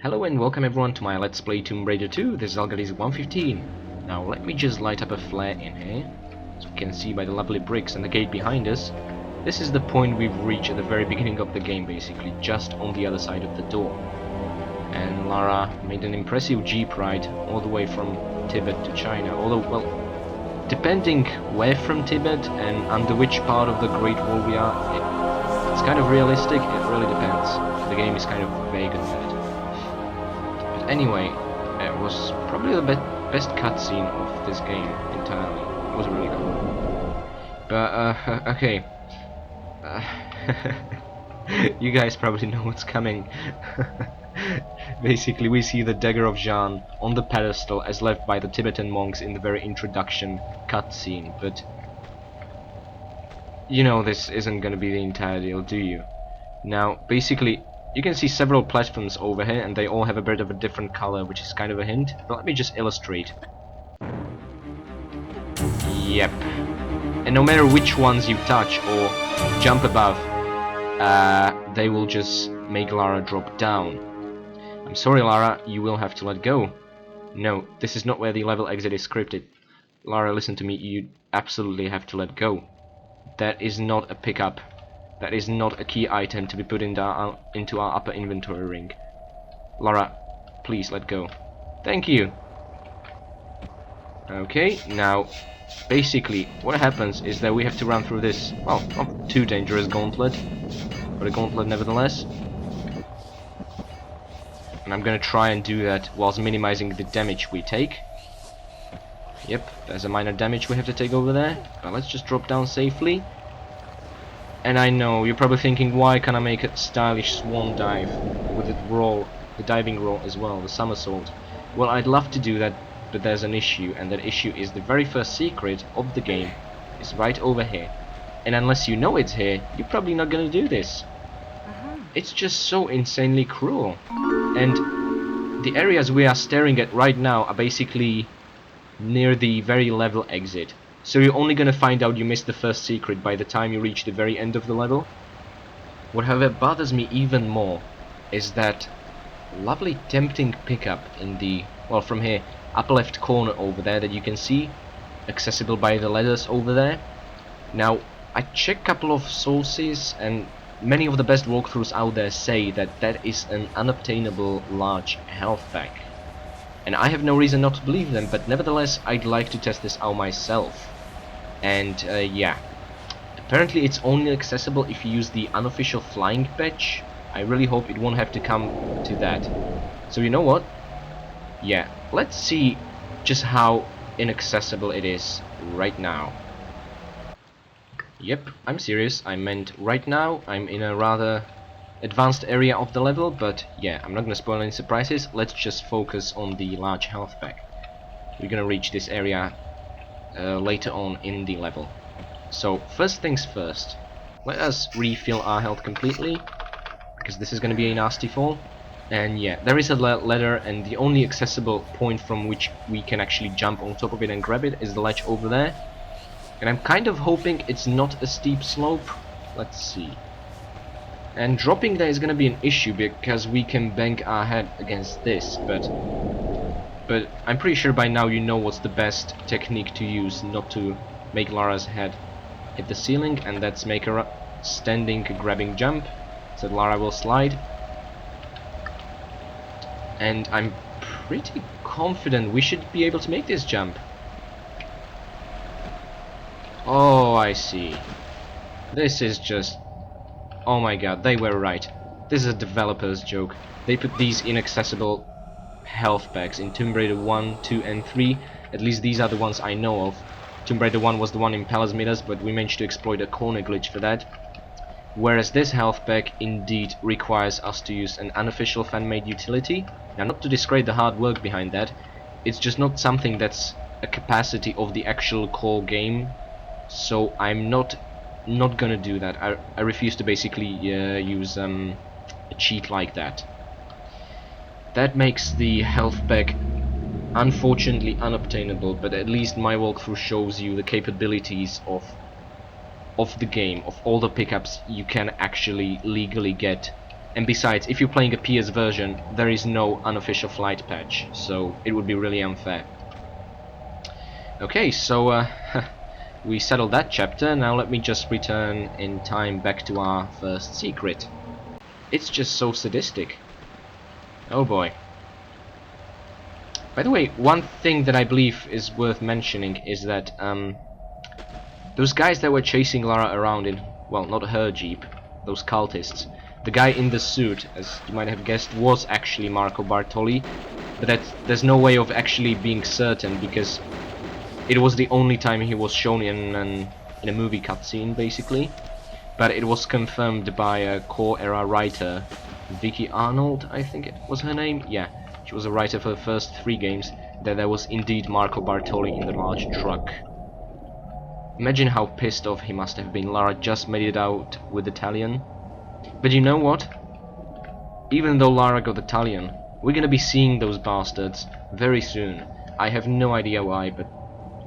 Hello and welcome everyone to my Let's Play Tomb Raider 2. This is Algalis 115. Now let me just light up a flare in here, so we can see by the lovely bricks and the gate behind us. This is the point we've reached at the very beginning of the game, basically, just on the other side of the door. And Lara made an impressive jeep ride all the way from Tibet to China, although, well, depending where from Tibet and under which part of the Great Wall we are, it's kind of realistic, it really depends. The game is kind of vague on that. Anyway, it was probably the best cutscene of this game entirely. It was really cool. But, okay. You guys probably know what's coming. Basically, we see the dagger of Xian on the pedestal as left by the Tibetan monks in the very introduction cutscene, but you know this isn't gonna be the entire deal, do you? Now, basically, you can see several platforms over here, and they all have a bit of a different color, which is kind of a hint. But let me just illustrate. Yep. And no matter which ones you touch or jump above, they will just make Lara drop down. I'm sorry, Lara, you will have to let go. No, this is not where the level exit is scripted. Lara, listen to me, you absolutely have to let go. That is not a pickup. That is not a key item to be put into our upper inventory ring. Lara, please let go. Thank you. Okay, now, basically, what happens is that we have to run through this, well, not too dangerous gauntlet, but a gauntlet nevertheless. And I'm gonna try and do that whilst minimizing the damage we take. Yep, there's a minor damage we have to take over there, but let's just drop down safely. And I know, you're probably thinking, why can't I make a stylish swan dive with the diving roll as well, the somersault? Well, I'd love to do that, but there's an issue, and that issue is the very first secret of the game is right over here. And unless you know it's here, you're probably not gonna do this. It's just so insanely cruel. And the areas we are staring at right now are basically near the very level exit. So you're only gonna find out you missed the first secret by the time you reach the very end of the level. What however bothers me even more is that lovely tempting pickup in the, well, from here, upper left corner over there that you can see, accessible by the ladders over there. Now, I checked a couple of sources, and many of the best walkthroughs out there say that that is an unobtainable large health pack. And I have no reason not to believe them, but nevertheless, I'd like to test this out myself. And yeah, apparently it's only accessible if you use the Unofficial Flying Patch. I really hope it won't have to come to that. So you know what? Yeah, let's see just how inaccessible it is right now. Yep, I'm serious. I meant right now. I'm in a rather advanced area of the level, but yeah, I'm not gonna spoil any surprises. Let's just focus on the large health pack. We're gonna reach this area later on in the level. So first things first, let us refill our health completely, because this is going to be a nasty fall. And yeah, there is a ladder, and the only accessible point from which we can actually jump on top of it and grab it is the ledge over there. And I'm kind of hoping it's not a steep slope. Let's see. And dropping there is going to be an issue because we can bang our head against this, but I'm pretty sure by now you know what's the best technique to use not to make Lara's head hit the ceiling, and that's make a standing grabbing jump so that Lara will slide. And I'm pretty confident we should be able to make this jump. Oh, I see. This is just... oh my god, they were right. This is a developer's joke. They put these inaccessible health packs in Tomb Raider 1, 2 and 3. At least these are the ones I know of. Tomb Raider 1 was the one in Palace Midas, but we managed to exploit a corner glitch for that. Whereas this health pack indeed requires us to use an unofficial fan-made utility. Now, not to discredit the hard work behind that, it's just not something that's a capacity of the actual core game. So I'm not gonna do that. I refuse to basically use a cheat like that. That makes the health pack unfortunately unobtainable, but at least my walkthrough shows you the capabilities of the game, of all the pickups you can actually legally get. And besides, if you're playing a PS version, there is no unofficial flight patch, so it would be really unfair. Okay, so we settled that chapter. Now let me just return in time back to our first secret. It's just so sadistic. Oh boy. By the way, one thing that I believe is worth mentioning is that those guys that were chasing Lara around in, well, not her jeep, those cultists, the guy in the suit, as you might have guessed, was actually Marco Bartoli, but there's no way of actually being certain because it was the only time he was shown in a movie cutscene, basically. But it was confirmed by a core era writer, Vicky Arnold, I think it was her name. Yeah, she was a writer for the first 3 games. That there was indeed Marco Bartoli in the large truck. Imagine how pissed off he must have been. Lara just made it out with the Italian. But you know what? Even though Lara got the Italian, we're gonna be seeing those bastards very soon. I have no idea why, but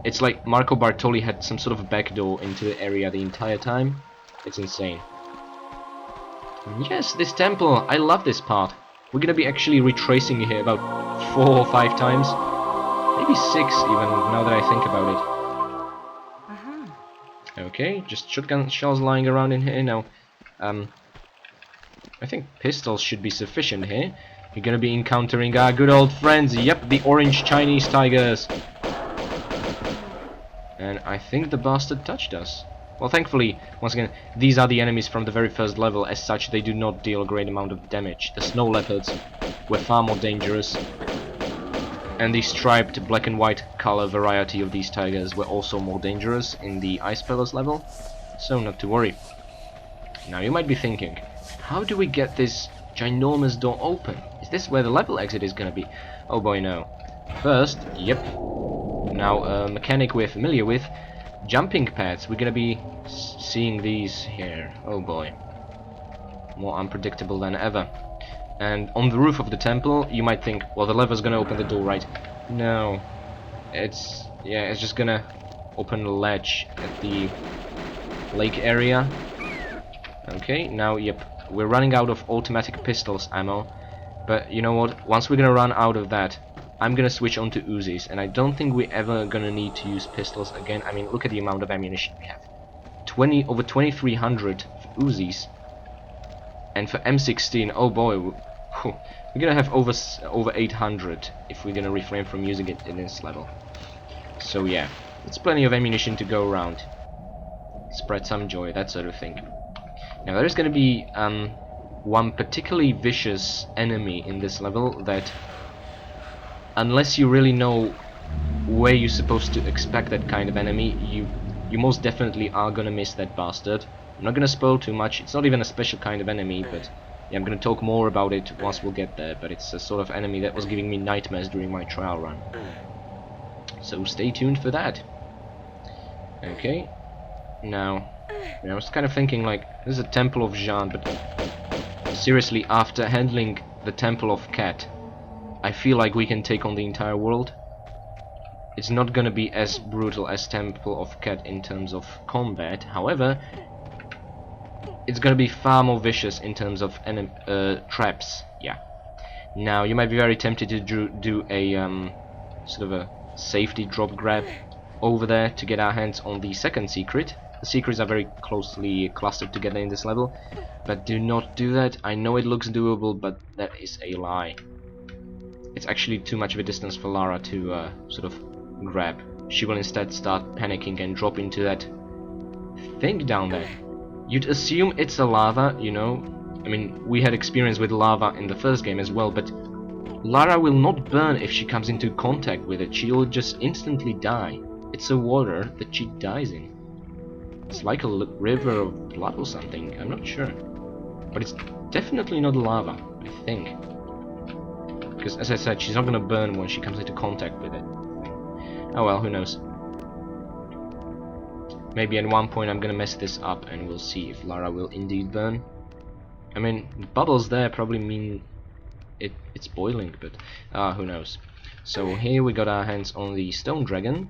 it's like Marco Bartoli had some sort of backdoor into the area the entire time. It's insane. Yes, this temple, I love this part. We're gonna be actually retracing here about 4 or 5 times. Maybe 6 even, now that I think about it. Okay, just shotgun shells lying around in here now. I think pistols should be sufficient here. We're gonna be encountering our good old friends, yep, the orange Chinese tigers. And I think the bastard touched us. Well, thankfully, once again, these are the enemies from the very first level. As such, they do not deal a great amount of damage. The snow leopards were far more dangerous. And the striped black and white color variety of these tigers were also more dangerous in the Ice Palace level. So, not to worry. Now, you might be thinking, how do we get this ginormous door open? Is this where the level exit is gonna be? Oh boy, no. First, yep. Now, a mechanic we're familiar with, jumping pads. We're gonna be seeing these here. Oh boy. More unpredictable than ever. And on the roof of the temple, you might think, well, the lever's gonna open the door, right? No. It's just gonna open the ledge at the lake area. Okay, now, yep, we're running out of automatic pistols ammo. But you know what? Once we're gonna run out of that, I'm gonna switch on to Uzis, and I don't think we're ever gonna need to use pistols again. I mean, look at the amount of ammunition we have. Over 2,300 Uzis. And for M16, oh boy, we're gonna have over 800 if we're gonna refrain from using it in this level. So yeah, it's plenty of ammunition to go around. Spread some joy, that sort of thing. Now there's gonna be one particularly vicious enemy in this level that, unless you really know where you're supposed to expect that kind of enemy, you most definitely are gonna miss that bastard. I'm not gonna spoil too much. It's not even a special kind of enemy, but yeah, I'm gonna talk more about it once we'll get there. But it's a sort of enemy that was giving me nightmares during my trial run. So stay tuned for that. Okay. Now, I was kind of thinking like, this is a temple of Xian, but seriously, after handling the temple of Cat, I feel like we can take on the entire world. It's not gonna be as brutal as Temple of Cat in terms of combat, however, it's gonna be far more vicious in terms of traps. Yeah. Now, you might be very tempted to do a sort of a safety drop grab over there to get our hands on the second secret. The secrets are very closely clustered together in this level, but do not do that. I know it looks doable, but that is a lie. It's actually too much of a distance for Lara to sort of grab. She will instead start panicking and drop into that thing down there. You'd assume it's a lava, you know. I mean, we had experience with lava in the first game as well, but Lara will not burn if she comes into contact with it. She'll just instantly die. It's a water that she dies in. It's like a river of blood or something, I'm not sure. But it's definitely not lava, I think. Because, as I said, she's not gonna burn when she comes into contact with it. Oh well, who knows. Maybe at one point I'm gonna mess this up and we'll see if Lara will indeed burn. I mean, the bubbles there probably mean it's boiling, but who knows. So here we got our hands on the stone dragon.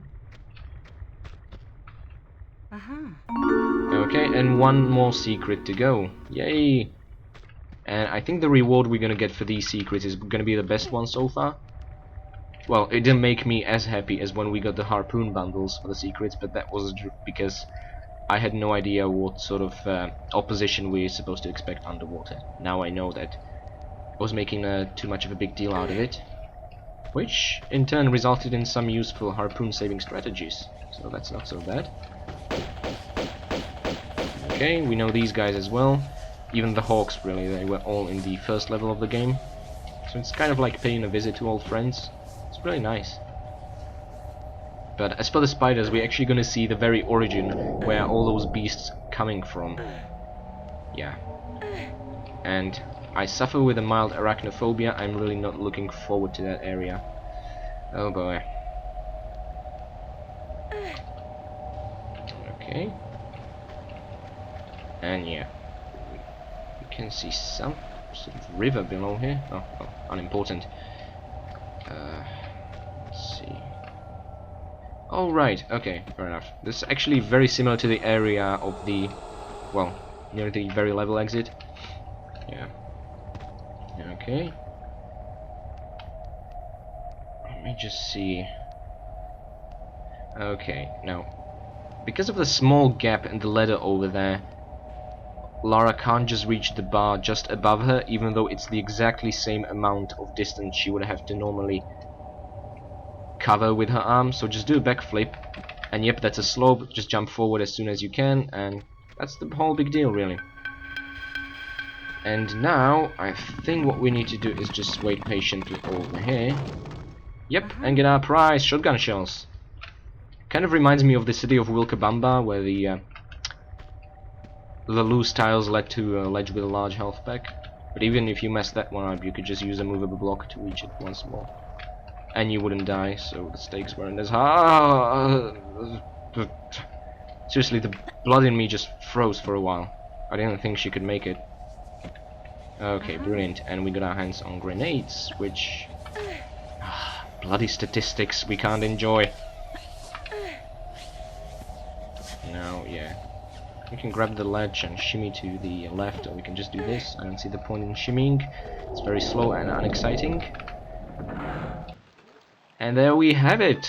Okay, and one more secret to go. Yay! And I think the reward we're gonna get for these secrets is gonna be the best one so far. Well, it didn't make me as happy as when we got the harpoon bundles for the secrets, but that was because I had no idea what sort of opposition we're supposed to expect underwater. Now I know that. I was making too much of a big deal out of it, which in turn resulted in some useful harpoon saving strategies, so that's not so bad. Okay, we know these guys as well. Even the hawks, really, they were all in the first level of the game. So it's kind of like paying a visit to old friends. It's really nice. But as for the spiders, we're actually going to see the very origin where all those beasts coming from. Yeah. And I suffer with a mild arachnophobia. I'm really not looking forward to that area. Oh boy. Okay. And yeah, we can see some sort of river below here. Oh, well, unimportant. Let's see. Oh right, okay, fair enough. This is actually very similar to the area of the, well, near the very level exit. Yeah. Okay. Let me just see. Okay, now, because of the small gap in the ladder over there, Lara can't just reach the bar just above her, even though it's the exactly same amount of distance she would have to normally cover with her arm. So just do a backflip, and yep, that's a slope. Just jump forward as soon as you can, and that's the whole big deal, really. And now, I think what we need to do is just wait patiently over here. Yep, and get our prize, shotgun shells. Kind of reminds me of the city of Wilkabamba, where the loose tiles led to a ledge with a large health pack. But even if you mess that one up, you could just use a movable block to reach it once more. And you wouldn't die, so the stakes weren't as high. Seriously, the blood in me just froze for a while. I didn't think she could make it. Okay, brilliant. And we got our hands on grenades, which... bloody statistics we can't enjoy. Now, yeah. We can grab the ledge and shimmy to the left, or we can just do this. I don't see the point in shimmying. It's very slow and unexciting. And there we have it!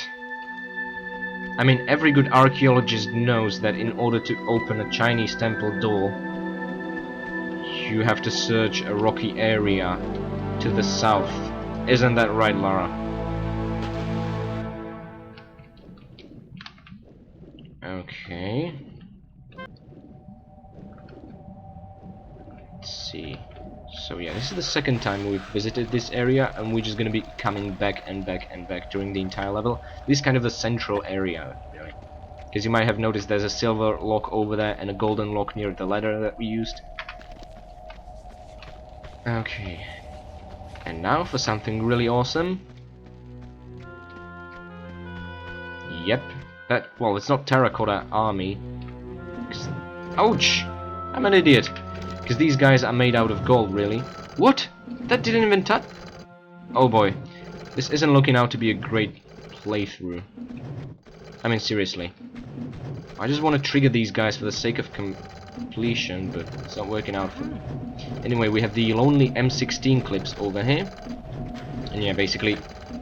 I mean, every good archaeologist knows that in order to open a Chinese temple door, you have to search a rocky area to the south. Isn't that right, Lara? Okay. Let's see. So yeah, this is the second time we've visited this area, and we're just gonna be coming back and back and back during the entire level. This is kind of the central area, really. Because you might have noticed there's a silver lock over there and a golden lock near the ladder that we used. Okay. And now for something really awesome. Yep, Well, it's not Terracotta Army. Ouch! I'm an idiot. Because these guys are made out of gold, really. What? That didn't even touch... Oh boy. This isn't looking out to be a great playthrough. I mean, seriously. I just want to trigger these guys for the sake of completion, but it's not working out for me. Anyway, we have the lonely M16 clips over here. And yeah, basically,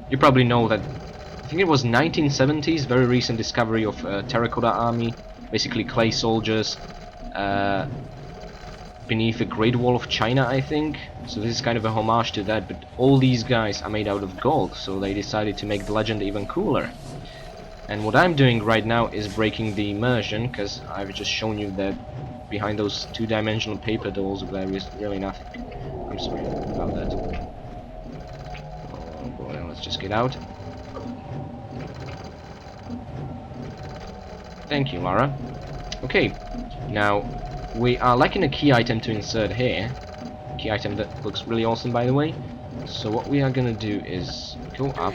you probably know that... I think it was 1970s, very recent discovery of Terracotta Army. Basically clay soldiers beneath the Great Wall of China, I think. So this is kind of a homage to that, but all these guys are made out of gold, so they decided to make the legend even cooler. And what I'm doing right now is breaking the immersion, because I've just shown you that behind those two-dimensional paper dolls there is really nothing. I'm sorry about that. Oh boy, let's just get out. Thank you, Lara. Okay, now we are lacking a key item to insert here. Key item that looks really awesome, by the way. So what we are gonna do is go up.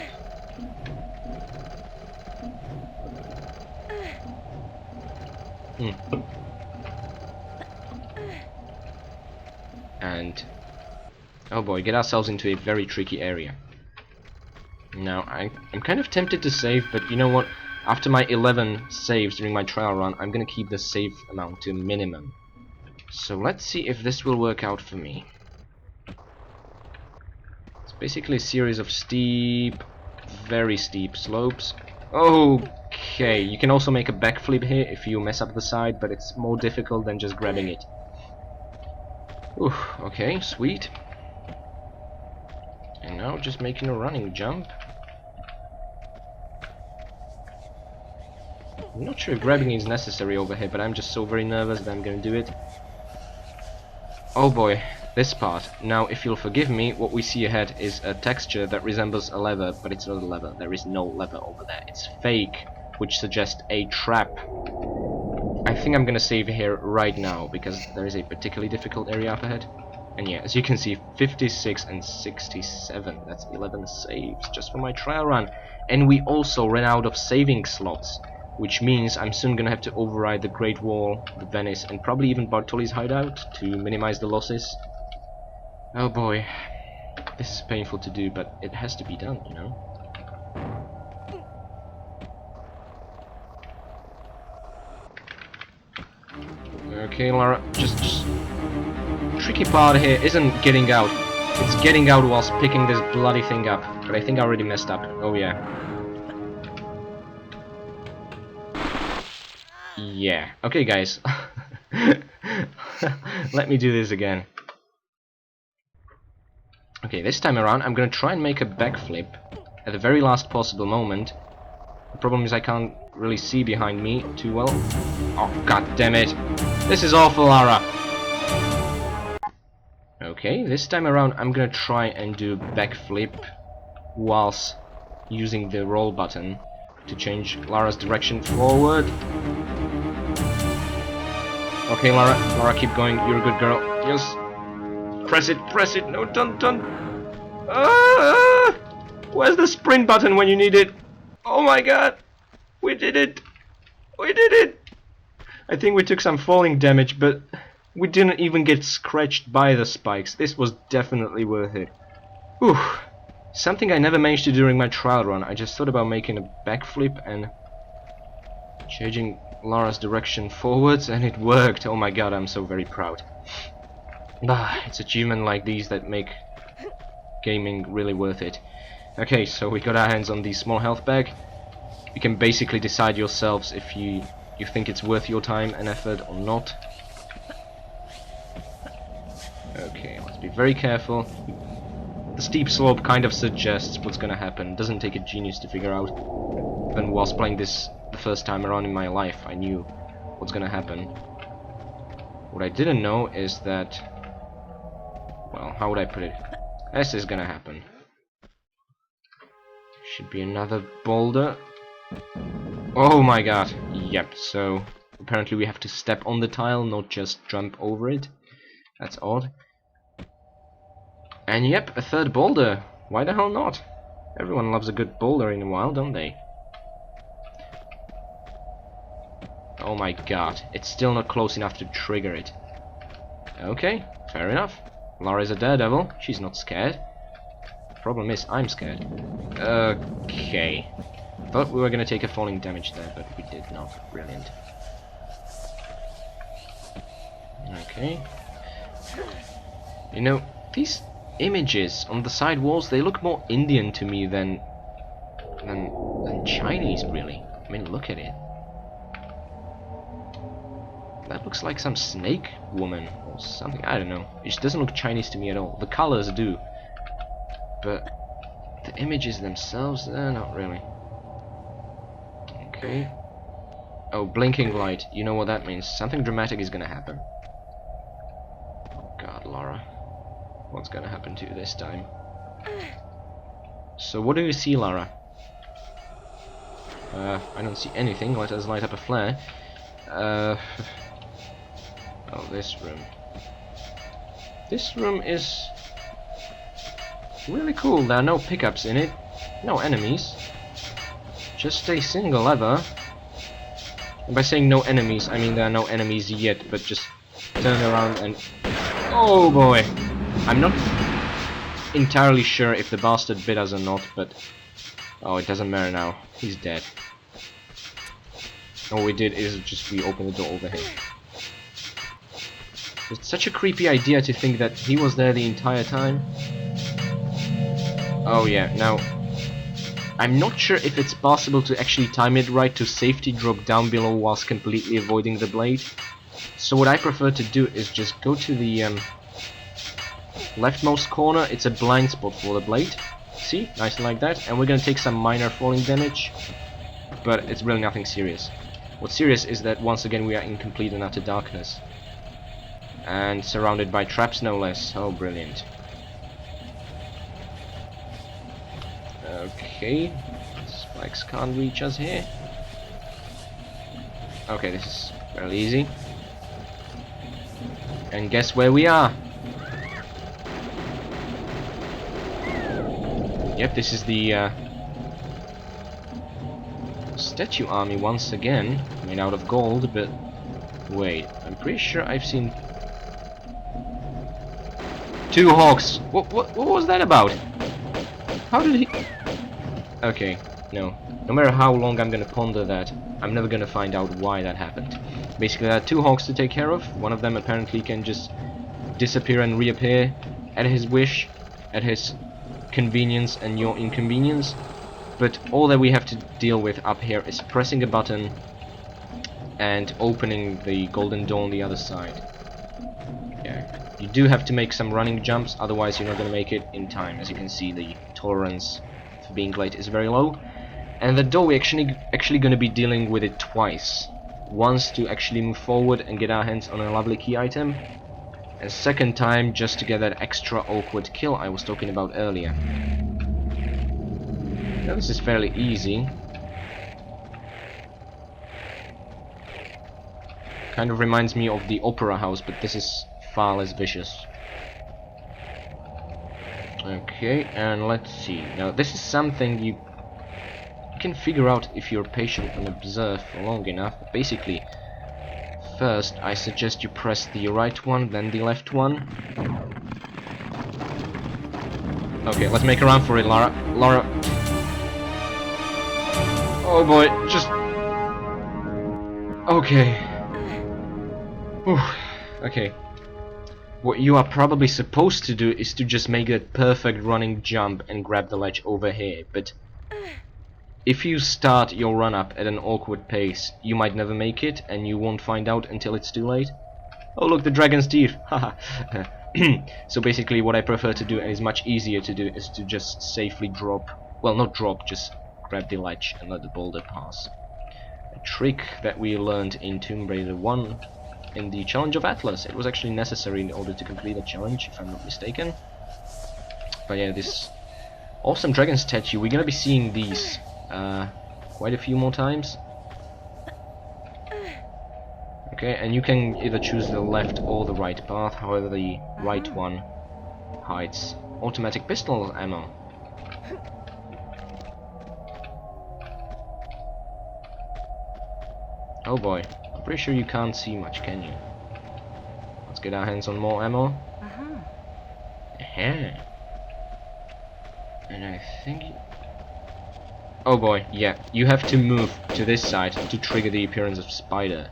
And oh boy, get ourselves into a very tricky area. Now I'm kind of tempted to save, but you know what? After my 11 saves during my trial run, I'm gonna keep the save amount to a minimum. So let's see if this will work out for me. It's basically a series of steep, very steep slopes. Okay, you can also make a backflip here if you mess up the side, but it's more difficult than just grabbing it. Ooh, okay, sweet. And now just making a running jump. I'm not sure if grabbing is necessary over here, but I'm just so very nervous that I'm gonna do it. Oh boy, this part. Now, if you'll forgive me, what we see ahead is a texture that resembles a lever, but it's not a lever. There is no lever over there. It's fake, which suggests a trap. I think I'm gonna save here right now, because there is a particularly difficult area up ahead. And yeah, as you can see, 56 and 67. That's 11 saves just for my trial run. And we also ran out of saving slots, which means I'm soon gonna have to override the Great Wall, the Venice, and probably even Bartoli's hideout to minimize the losses. Oh boy, this is painful to do, but it has to be done, you know? Okay, Lara, just... Tricky part here isn't getting out. It's getting out whilst picking this bloody thing up. But I think I already messed up. Oh yeah. Yeah. Okay, guys. Let me do this again. Okay, this time around I'm gonna try and make a backflip at the very last possible moment. The problem is I can't really see behind me too well. Oh, god damn it. This is awful, Lara. Okay, this time around I'm gonna try and do backflip whilst using the roll button to change Lara's direction forward. Okay, Lara, keep going. You're a good girl. Yes. Press it. No, don't. Ah! Where's the sprint button when you need it? Oh my god. We did it. I think we took some falling damage, but we didn't even get scratched by the spikes. This was definitely worth it. Whew. Something I never managed to do during my trial run. I just thought about making a backflip and changing Lara's direction forwards, and it worked. Oh my god, I'm so very proud. It's achievements like these that make gaming really worth it. Okay, so we got our hands on the small health bag. You can basically decide yourselves if you think it's worth your time and effort or not. Okay, let's be very careful. The steep slope kind of suggests what's gonna happen. It doesn't take a genius to figure out. Even whilst playing this the first time around in my life, I knew what's gonna happen. What I didn't know is that... Well, how would I put it? This is gonna happen. Should be another boulder. Oh my god. Yep, so apparently we have to step on the tile, not just jump over it. That's odd. And yep, a third boulder. Why the hell not? Everyone loves a good boulder in a while, don't they? Oh my god, it's still not close enough to trigger it. Okay, fair enough. Lara is a daredevil, she's not scared. Problem is, I'm scared. Okay. Thought we were gonna take a falling damage there, but we did not. Brilliant. Okay. You know, these images on the side walls, they look more Indian to me than Chinese, really. I mean, look at it. That looks like some snake woman or something. I don't know. It just doesn't look Chinese to me at all. The colors do, but the images themselves, not really. Okay. Oh, blinking light. You know what that means. Something dramatic is gonna happen. Oh god, Lara. What's gonna happen to you this time? So what do you see, Lara? I don't see anything. Let us light up a flare. Oh, this room. This room is really cool. There are no pickups in it. No enemies. Just a single lever. And by saying no enemies, I mean there are no enemies yet, but just turn around and... Oh boy! I'm not entirely sure if the bastard bit us or not, but... Oh, it doesn't matter now. He's dead. All we did is just we opened the door over here. It's such a creepy idea to think that he was there the entire time. Oh yeah, now... I'm not sure if it's possible to actually time it right to safety drop down below whilst completely avoiding the blade. So what I prefer to do is just go to the leftmost corner. It's a blind spot for the blade. See? Nice and like that. And we're gonna take some minor falling damage. But it's really nothing serious. What's serious is that once again we are in complete and utter darkness. And surrounded by traps no less. Oh, brilliant. Okay, spikes can't reach us here. Okay, this is fairly easy. And guess where we are? Yep, this is the statue army once again, made out of gold, but wait, I'm pretty sure I've seen two hawks. What was that about? How did he... Okay, no. No matter how long I'm gonna ponder that, I'm never gonna find out why that happened. Basically, there are two hawks to take care of. One of them apparently can just disappear and reappear at his wish, at his convenience and your inconvenience. But all that we have to deal with up here is pressing a button and opening the golden door on the other side. Yeah. You do have to make some running jumps, otherwise you're not gonna make it in time. As you can see, the tolerance for being late is very low. And the door, we're actually gonna be dealing with it twice. Once to actually move forward and get our hands on a lovely key item, and second time just to get that extra awkward kill I was talking about earlier. Now this is fairly easy. Kind of reminds me of the opera house, but this is far less vicious. Okay, and let's see. Now this is something you can figure out if you're patient and observe for long enough. But basically, first I suggest you press the right one, then the left one. Okay, let's make a run for it, Lara. Lara. Oh boy, just... Okay. Whew. Okay. What you are probably supposed to do is to just make that perfect running jump and grab the ledge over here, but if you start your run up at an awkward pace, you might never make it, and you won't find out until it's too late. Oh look, the dragon's teeth! Haha. So basically what I prefer to do, and is much easier to do, is to just safely drop, well not drop, just grab the ledge and let the boulder pass. A trick that we learned in Tomb Raider 1 in the Challenge of Atlas. It was actually necessary in order to complete the challenge, if I'm not mistaken. But yeah, this awesome dragon statue, we're gonna be seeing these quite a few more times. Okay, and you can either choose the left or the right path, however the right one hides automatic pistol ammo. Oh boy, I'm Pretty sure you can't see much, can you? Let's get our hands on more ammo. And I think... Oh boy, yeah, you have to move to this side to trigger the appearance of spider.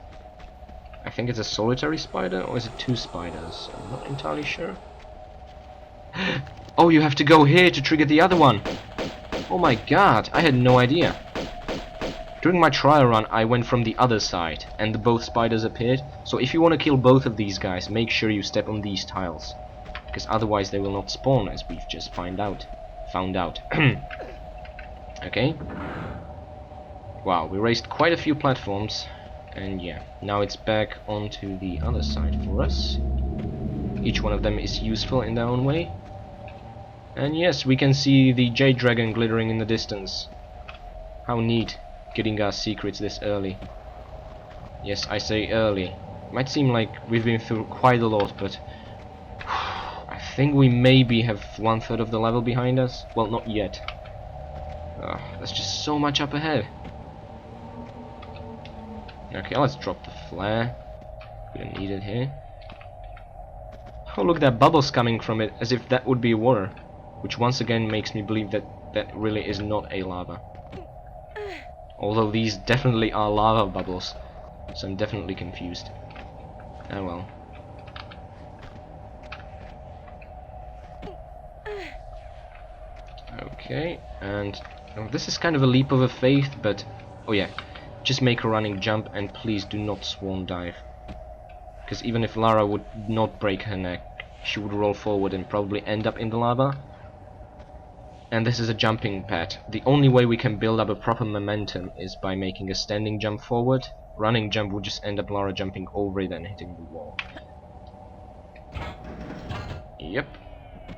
I think it's a solitary spider, or is it two spiders? I'm not entirely sure. Oh, you have to go here to trigger the other one! Oh my god, I had no idea. During my trial run, I went from the other side, and both spiders appeared. So if you want to kill both of these guys, make sure you step on these tiles. Because otherwise they will not spawn, as we've just found out. Okay. Wow, we raised quite a few platforms. And yeah, now it's back onto the other side for us. Each one of them is useful in their own way. And yes, we can see the Jade Dragon glittering in the distance. How neat, getting our secrets this early. Yes, I say early. Might seem like we've been through quite a lot, but... I think we maybe have 1/3 of the level behind us. Well, not yet. There's just so much up ahead. Okay, let's drop the flare. We don't need it here. Oh, look, there are bubbles coming from it, as if that would be water. Which once again makes me believe that that really is not a lava. Although these definitely are lava bubbles. So I'm definitely confused. Oh well. Okay, and this is kind of a leap of faith, but oh yeah, just make a running jump and please do not swan dive. Because even if Lara would not break her neck, she would roll forward and probably end up in the lava. And this is a jumping pad. The only way we can build up a proper momentum is by making a standing jump forward. Running jump would just end up Lara jumping over it and hitting the wall. Yep.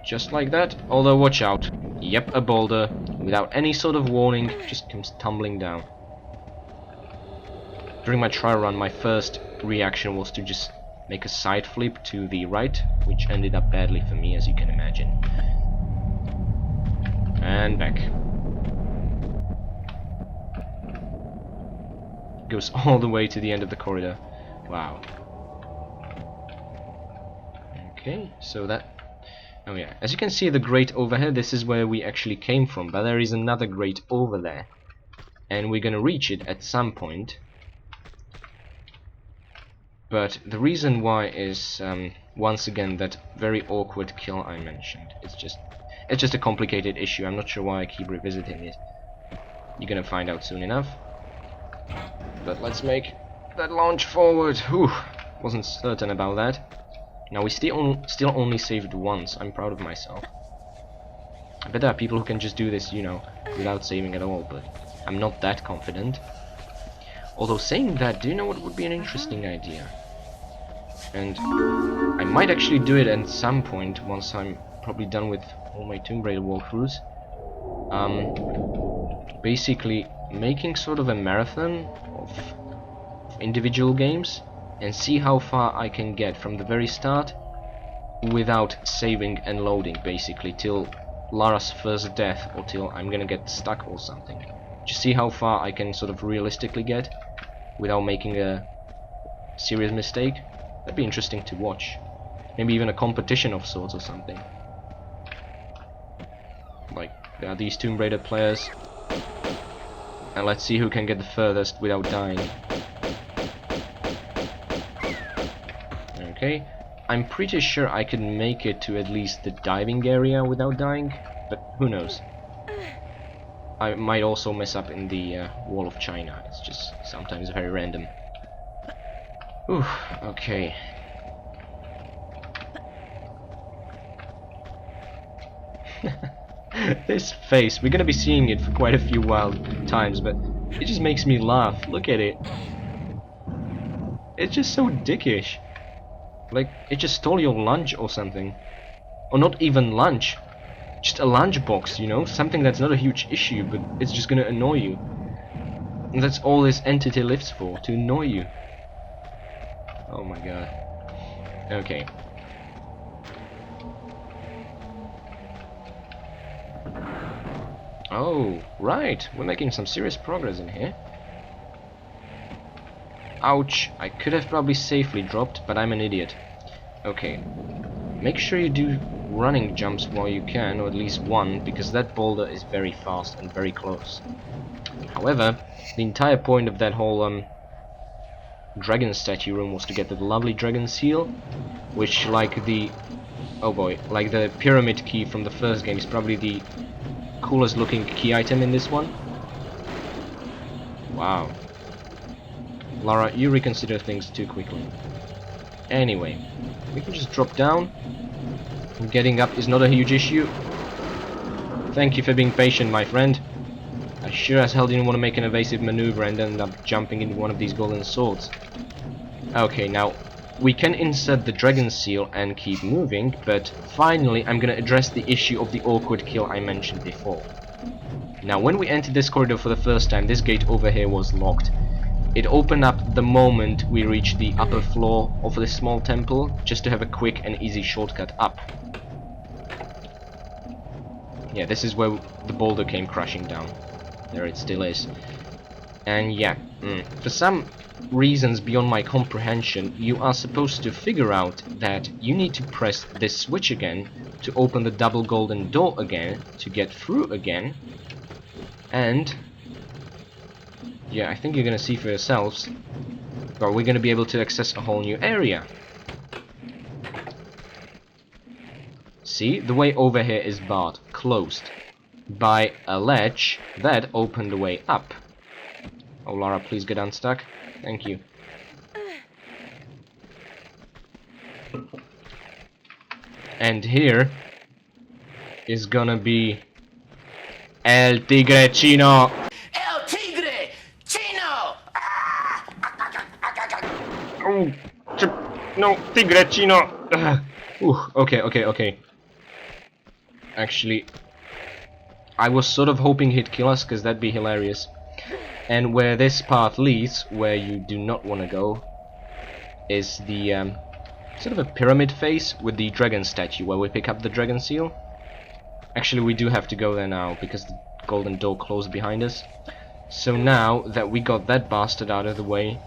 Just like that, although watch out. Yep, a boulder, without any sort of warning, just comes tumbling down. During my trial run, my first reaction was to just make a side flip to the right, which ended up badly for me, as you can imagine. And back. Goes all the way to the end of the corridor. Wow. Okay, so that... Oh yeah, as you can see the grate overhead, this is where we actually came from, but there is another grate over there. And we're gonna reach it at some point. But the reason why is, once again, that very awkward kill I mentioned. It's just a complicated issue. I'm not sure why I keep revisiting it. You're gonna find out soon enough. But let's make that launch forward. Whew, wasn't certain about that. Now we still only saved once. I'm proud of myself. I bet there are people who can just do this, you know, without saving at all, but I'm not that confident. Although saying that, do you know what would be an interesting idea? And I might actually do it at some point once I'm probably done with all my Tomb Raider walkthroughs. Basically making sort of a marathon of individual games and see how far I can get from the very start without saving and loading, basically till Lara's first death or till I'm gonna get stuck or something. Just see how far I can sort of realistically get without making a serious mistake. That'd be interesting to watch. Maybe even a competition of sorts or something. Like, there are these Tomb Raider players, and let's see who can get the furthest without dying. Okay, I'm pretty sure I can make it to at least the diving area without dying, but who knows. I might also mess up in the Wall of China. It's just sometimes very random. Ooh, okay. This face, we're gonna be seeing it for quite a few wild times, but it just makes me laugh. Look at it. It's just so dickish. Like, it just stole your lunch or something. Or not even lunch. Just a lunchbox, you know? Something that's not a huge issue, but it's just gonna annoy you. And that's all this entity lives for, to annoy you. Oh my god. Okay. Oh, right. We're making some serious progress in here. Ouch, I could have probably safely dropped, but I'm an idiot. Okay, make sure you do running jumps while you can, or at least one, because that boulder is very fast and very close. However, the entire point of that whole dragon statue room was to get the lovely dragon seal, which, like the... oh boy, like the pyramid key from the first game, is probably the coolest looking key item in this one. Wow. Lara, you reconsider things too quickly. Anyway, we can just drop down. Getting up is not a huge issue. Thank you for being patient, my friend. I sure as hell didn't want to make an evasive maneuver and end up jumping into one of these golden swords. Okay, now, we can insert the dragon seal and keep moving, but finally I'm gonna address the issue of the awkward kill I mentioned before. Now, when we entered this corridor for the first time, this gate over here was locked. It opened up the moment we reached the upper floor of this small temple, just to have a quick and easy shortcut up. Yeah, this is where the boulder came crashing down. There it still is. And yeah, for some reasons beyond my comprehension, you are supposed to figure out that you need to press this switch again to open the double golden door again, to get through again. And yeah, I think you're gonna see for yourselves, but we're gonna be able to access a whole new area. See, the way over here is barred, closed, by a ledge that opened the way up. Oh, Lara, please get unstuck. Thank you. And here is gonna be El Tigre Chino. El Tigre Chino! Oh, no, Tigre Chino. Okay. Actually, I was sort of hoping he'd kill us, because that'd be hilarious. And where this path leads, where you do not want to go, is the sort of a pyramid face with the dragon statue, where we pick up the dragon seal. Actually, we do have to go there now, because the golden door closed behind us. So now that we got that bastard out of the way,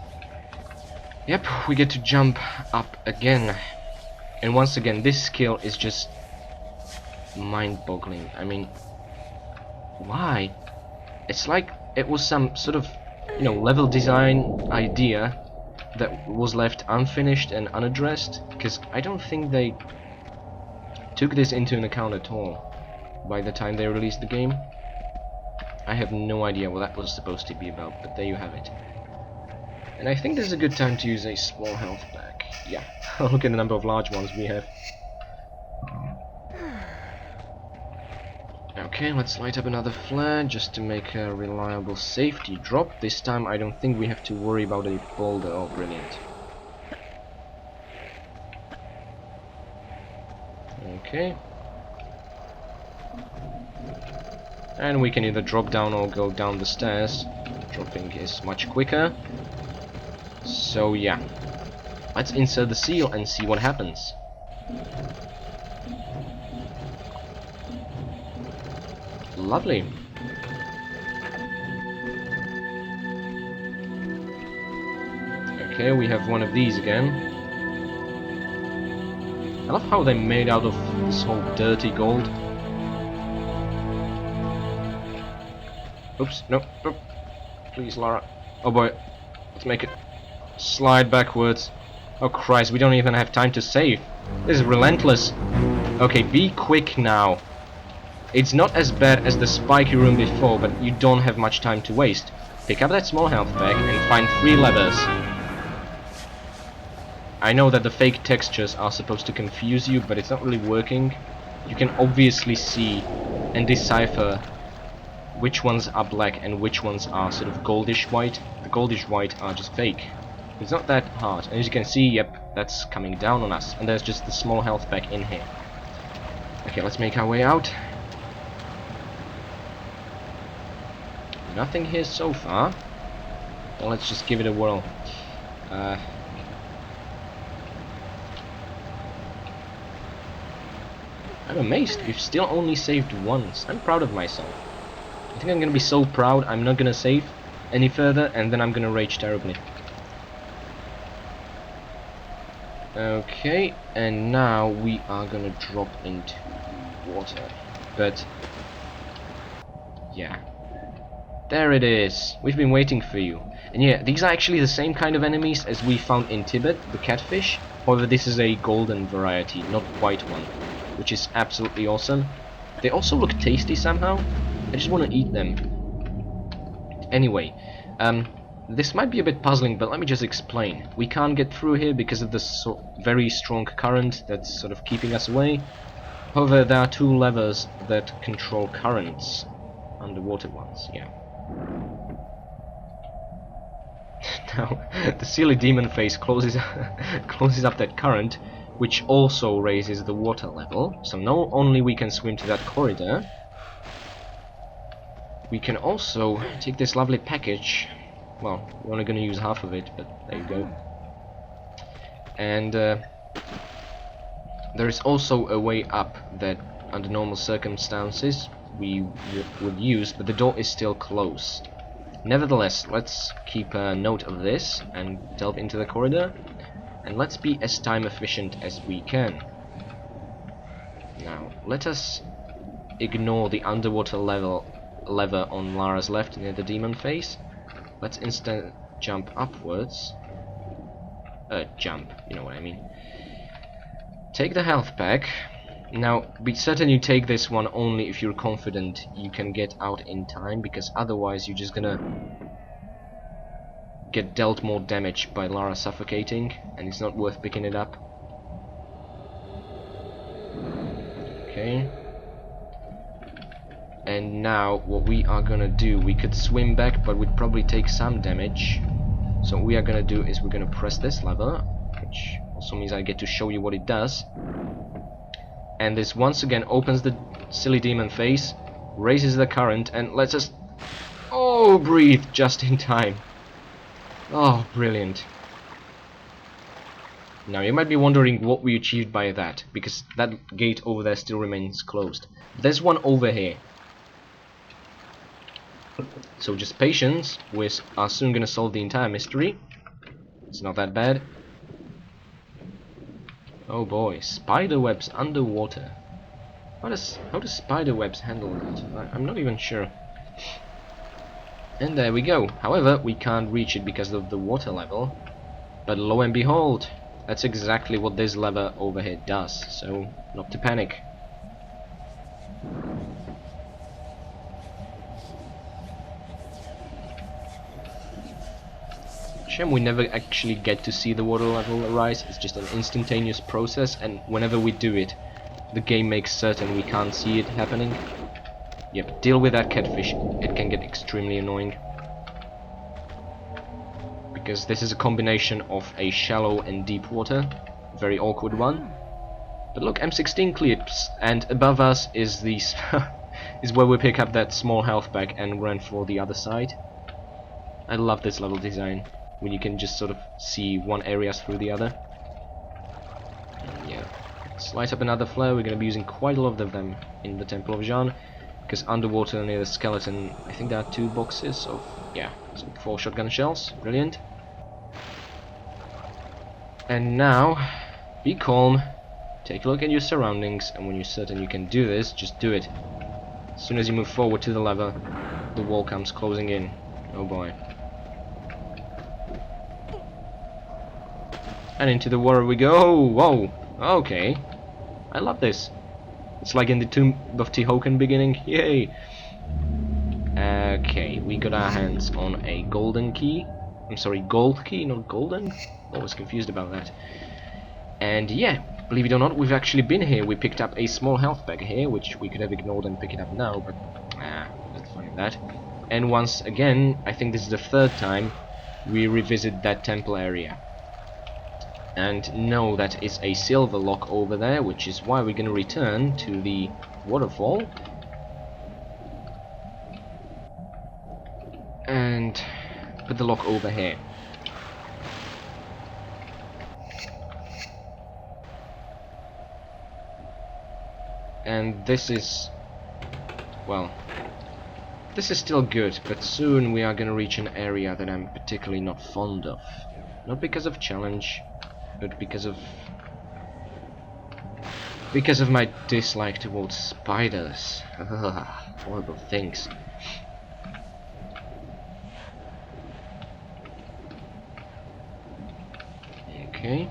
yep, we get to jump up again. And once again, this skill is just mind-boggling. I mean, why? It's like it was some sort of, you know, level design idea that was left unfinished and unaddressed, because I don't think they took this into an account at all by the time they released the game. I have no idea what that was supposed to be about, but there you have it. And I think this is a good time to use a small health pack. Yeah, look at the number of large ones we have. Okay, let's light up another flare just to make a reliable safety drop. This time I don't think we have to worry about a boulder. Oh, brilliant. Okay. And we can either drop down or go down the stairs. Dropping is much quicker. So yeah. Let's insert the seal and see what happens. Lovely. Okay, we have one of these again. I love how they're made out of this whole dirty gold. Oops, no, nope. Please, Lara. Oh boy, let's make it slide backwards. Oh Christ, we don't even have time to save. This is relentless. Okay, be quick now. It's not as bad as the spiky room before, but you don't have much time to waste. Pick up that small health pack and find 3 levers. I know that the fake textures are supposed to confuse you, but it's not really working. You can obviously see and decipher which ones are black and which ones are sort of goldish white. The goldish white are just fake. It's not that hard. And as you can see, yep, that's coming down on us. And there's just the small health pack in here. Okay, let's make our way out. Nothing here so far. Well, let's just give it a whirl. I'm amazed. We've still only saved once. I'm proud of myself. I think I'm gonna be so proud I'm not gonna save any further, and then I'm gonna rage terribly. Okay, and now we are gonna drop into water. But yeah, there it is. We've been waiting for you. And yeah, these are actually the same kind of enemies as we found in Tibet, the catfish. However, this is a golden variety, not white one, which is absolutely awesome. They also look tasty somehow. I just want to eat them. Anyway, this might be a bit puzzling, but let me just explain. We can't get through here because of the very strong current that's sort of keeping us away. However, there are two levers that control currents. Underwater ones, yeah. Now, the silly demon face closes closes up that current, which also raises the water level. So not only we can swim to that corridor, we can also take this lovely package. Well, we're only going to use half of it, but there you go. And there is also a way up that, under normal circumstances, we would use, but the door is still closed. Nevertheless, let's keep a note of this and delve into the corridor, and let's be as time efficient as we can. Now, let us ignore the underwater lever on Lara's left near the demon face. Let's instead jump upwards. Jump, you know what I mean. Take the health pack. Now, be certain you take this one only if you're confident you can get out in time, because otherwise you're just gonna get dealt more damage by Lara suffocating, and it's not worth picking it up. Okay. And now, what we are gonna do, we could swim back, but we'd probably take some damage. So what we are gonna do is we're gonna press this lever, which also means I get to show you what it does. And this once again opens the silly demon face, raises the current, and lets us... Oh, breathe just in time. Oh, brilliant. Now, you might be wondering what we achieved by that, because that gate over there still remains closed. There's one over here. So just patience, we are soon going to solve the entire mystery. It's not that bad. Oh boy, spider webs underwater. How does spider webs handle that? I'm not even sure. And there we go. However, we can't reach it because of the water level. But lo and behold, that's exactly what this lever over here does. So, not to panic. Shame we never actually get to see the water level rise. It's just an instantaneous process, and whenever we do it, the game makes certain we can't see it happening. Yep, deal with that catfish. It can get extremely annoying, because this is a combination of a shallow and deep water, very awkward one. But look, M16 clips, and above us is the is where we pick up that small health pack and run for the other side. I love this level design, when you can just sort of see one area through the other. And yeah, let's light up another flare. We're going to be using quite a lot of them in the Temple of Xi'an, because underwater near the skeleton, I think there are 2 boxes of, yeah, so 4 shotgun shells. Brilliant. And now, be calm, take a look at your surroundings, and when you're certain you can do this, just do it. As soon as you move forward to the lever, the wall comes closing in. Oh boy. And into the water we go. Whoa, okay. I love this. It's like in the Tomb of Tihocan beginning. Yay. Okay, we got our hands on a golden key. I'm sorry, gold key, not golden. Always confused about that. And yeah, believe it or not, we've actually been here. We picked up a small health pack here, which we could have ignored and pick it up now, but that's fine that. And once again, I think this is the 3rd time we revisit that temple area. And know that it's a silver lock over there, which is why we're going to return to the waterfall. And put the lock over here. And this is... well, this is still good, but soon we are going to reach an area that I'm particularly not fond of. Not because of challenge, but because of Because of my dislike towards spiders. Ugh, horrible things. Okay.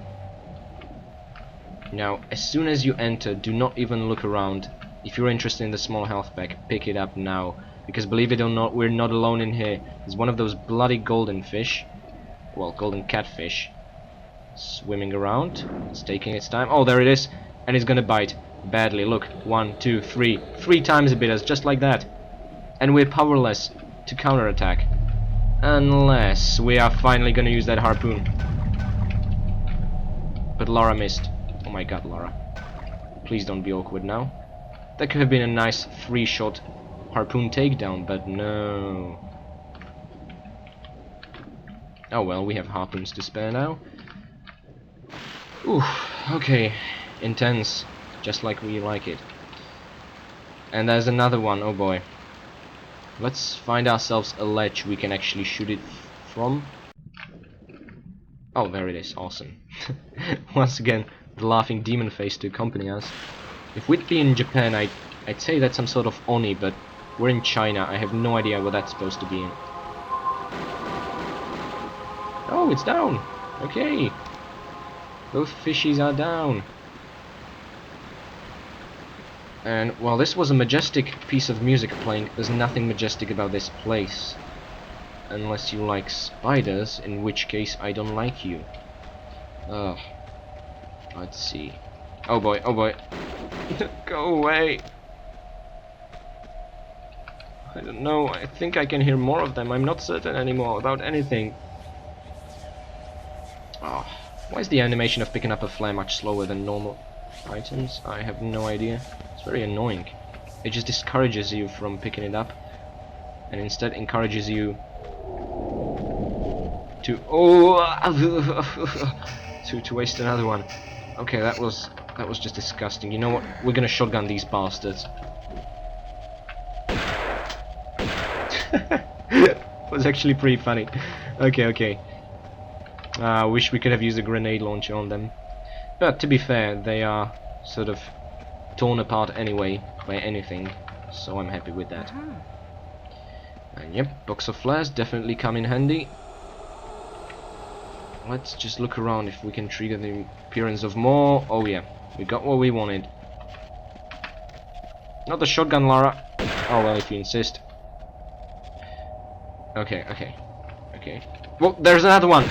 Now, as soon as you enter, do not even look around. If you're interested in the small health pack, pick it up now. Because believe it or not, we're not alone in here. There's one of those bloody golden fish. Well, golden catfish. Swimming around. It's taking its time. Oh, there it is. And it's gonna bite. Badly. Look. 1, 2, 3. 3 times it bit us, just like that. And we're powerless to counterattack. Unless we are finally gonna use that harpoon. But Lara missed. Oh my god, Lara. Please don't be awkward now. That could have been a nice 3-shot harpoon takedown, but no. Oh well, we have harpoons to spare now. Ooh, okay. Intense. Just like we like it. And there's another one, oh boy. Let's find ourselves a ledge we can actually shoot it from. Oh, there it is, awesome. Once again, the laughing demon face to accompany us. If we'd be in Japan, I'd say that's some sort of Oni, but we're in China, I have no idea what that's supposed to be in. Oh, it's down! Okay! Both fishies are down. And while this was a majestic piece of music playing, there's nothing majestic about this place. Unless you like spiders, in which case I don't like you. Ugh. Let's see. Oh boy, oh boy. Go away. I don't know, I think I can hear more of them. I'm not certain anymore about anything. Oh, why is the animation of picking up a flare much slower than normal items? I have no idea. It's very annoying. It just discourages you from picking it up, and instead encourages you to to waste another one. Okay, that was just disgusting. You know what? We're gonna shotgun these bastards. Was actually pretty funny. Okay. I wish we could have used a grenade launcher on them. But to be fair, they are sort of torn apart anyway by anything, so I'm happy with that. And yep, box of flares definitely come in handy. Let's just look around if we can trigger the appearance of more. Oh yeah, we got what we wanted. Not the shotgun, Lara. Oh well, if you insist. Okay. Well, there's another one.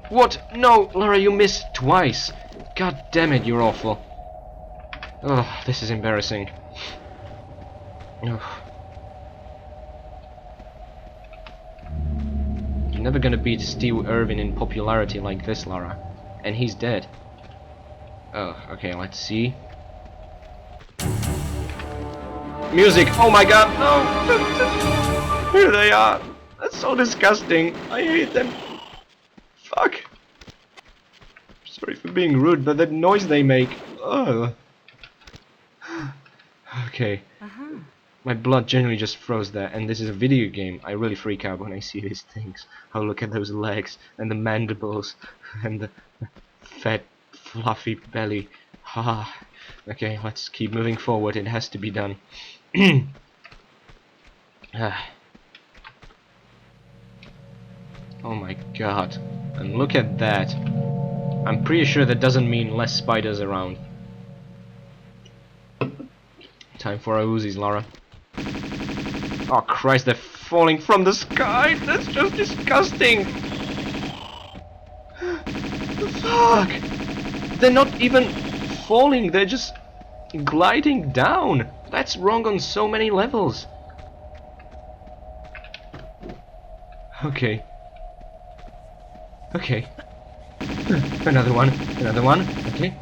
What? No, Lara, you missed twice. God damn it, you're awful. Oh, this is embarrassing. Ugh. You're never gonna beat Steve Irwin in popularity like this, Lara. And he's dead. Oh, okay, let's see. Music! Oh my god, no! Here they are! That's so disgusting! I hate them! Fuck! Sorry for being rude, but that noise they make... Ugh. Okay. My blood generally just froze there, and this is a video game. I really freak out when I see these things. Oh, look at those legs, and the mandibles, and the fat, fluffy belly. Ah. Okay, let's keep moving forward. It has to be done. Oh my god. And look at that. I'm pretty sure that doesn't mean less spiders around. Time for our Uzis, Lara. Oh Christ, they're falling from the sky! That's just disgusting! Fuck! They're not even falling, they're just gliding down! That's wrong on so many levels! Okay. Okay. Another one. Okay.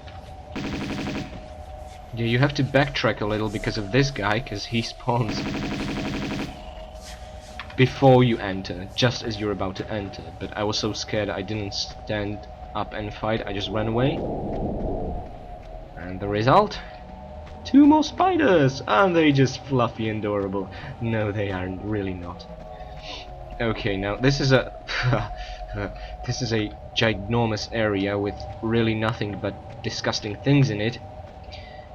Yeah, you have to backtrack a little because of this guy, because he spawns before you enter, just as you're about to enter. But I was so scared I didn't stand up and fight, I just ran away. And the result? 2 more spiders! Aren't they just fluffy and adorable? No, they aren't, really not. Okay, now this is a this is a ginormous area with really nothing but disgusting things in it.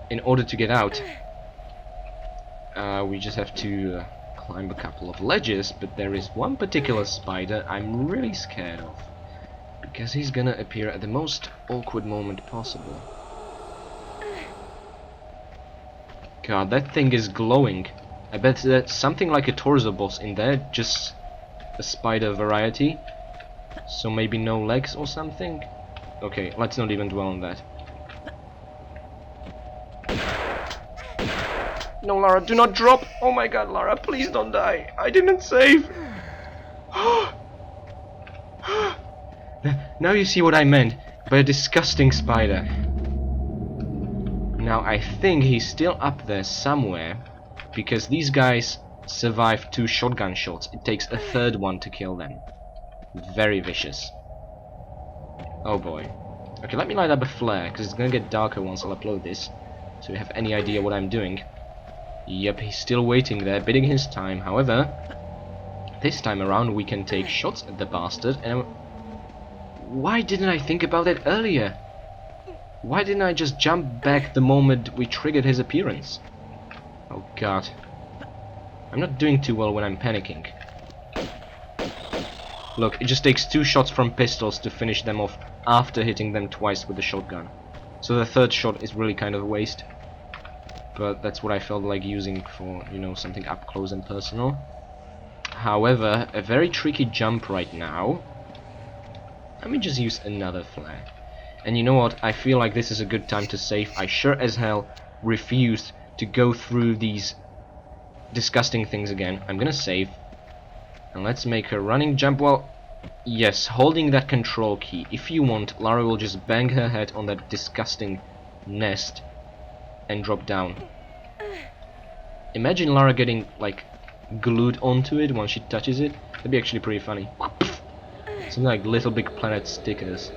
in order to get out, we just have to climb a couple of ledges, but there is one particular spider I'm really scared of, because he's gonna appear at the most awkward moment possible. God, that thing is glowing. I bet that's something like a torso boss in there, just a spider variety. So maybe no legs or something? Okay, let's not even dwell on that. No, Lara, do not drop! Oh my god, Lara, please don't die! I didn't save! Now you see what I meant by a disgusting spider. Now I think he's still up there somewhere, because these guys survived 2 shotgun shots. It takes a 3rd one to kill them. Very vicious. Oh boy. Okay, let me light up a flare, because it's gonna get darker once I'll upload this, so you have any idea what I'm doing. Yep, he's still waiting there, biding his time. However, this time around we can take shots at the bastard, and why didn't I think about that earlier? Why didn't I just jump back the moment we triggered his appearance? Oh god. I'm not doing too well when I'm panicking. Look, it just takes 2 shots from pistols to finish them off after hitting them twice with the shotgun. So the 3rd shot is really kind of a waste. But that's what I felt like using for, you know, something up close and personal. However, a very tricky jump right now. Let me just use another flare. And you know what? I feel like this is a good time to save. I sure as hell refuse to go through these disgusting things again. I'm gonna save. And let's make a running jump. Well, yes, holding that control key. If you want, Lara will just bang her head on that disgusting nest and drop down. Imagine Lara getting, like, glued onto it once she touches it. That'd be actually pretty funny. Something like Little Big Planet stickers.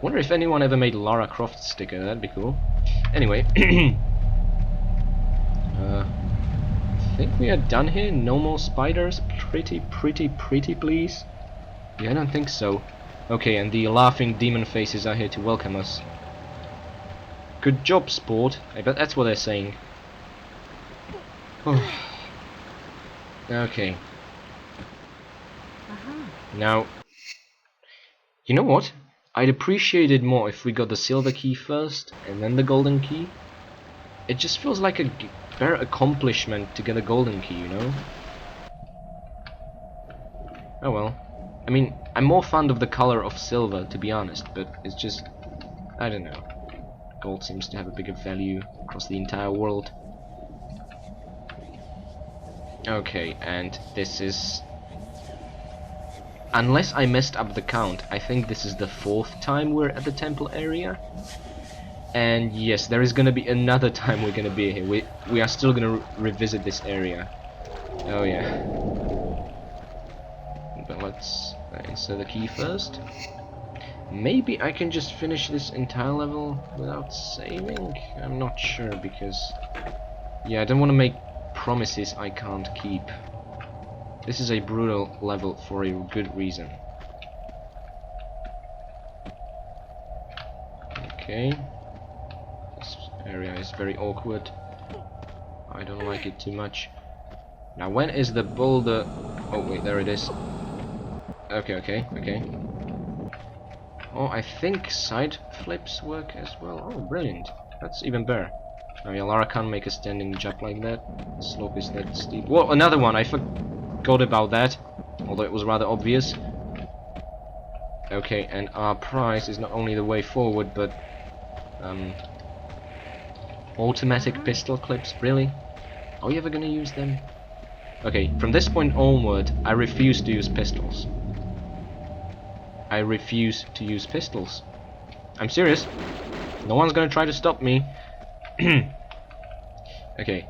Wonder if anyone ever made Lara Croft sticker. That'd be cool. Anyway, I think we are done here. No more spiders. Pretty please. Yeah, I don't think so. Okay, and the laughing demon faces are here to welcome us. Good job, sport. I bet that's what they're saying. Okay. Now, you know what? I'd appreciate it more if we got the silver key first and then the golden key. It just feels like a better accomplishment to get a golden key, you know? Oh well. I mean, I'm more fond of the color of silver, to be honest, but it's just, I don't know. Gold seems to have a bigger value across the entire world. Okay, and this is... Unless I messed up the count, I think this is the 4th time we're at the temple area. And yes, there is gonna be another time we're gonna be here. We are still gonna revisit this area. Oh yeah. But let's insert the key first. Maybe I can just finish this entire level without saving? I'm not sure, because... yeah, I don't want to make promises I can't keep. This is a brutal level for a good reason. Okay. This area is very awkward. I don't like it too much. Now, when is the boulder... oh wait, there it is. Okay. Oh, I think side flips work as well. Oh, brilliant. That's even better. Now, yeah, Lara can't make a standing jump like that. The slope is that steep. Whoa, another one! I forgot about that. Although it was rather obvious. Okay, and our prize is not only the way forward, but... automatic pistol clips, really? Are we ever gonna use them? Okay, from this point onward, I refuse to use pistols. I refuse to use pistols. I'm serious. No one's gonna try to stop me. Okay.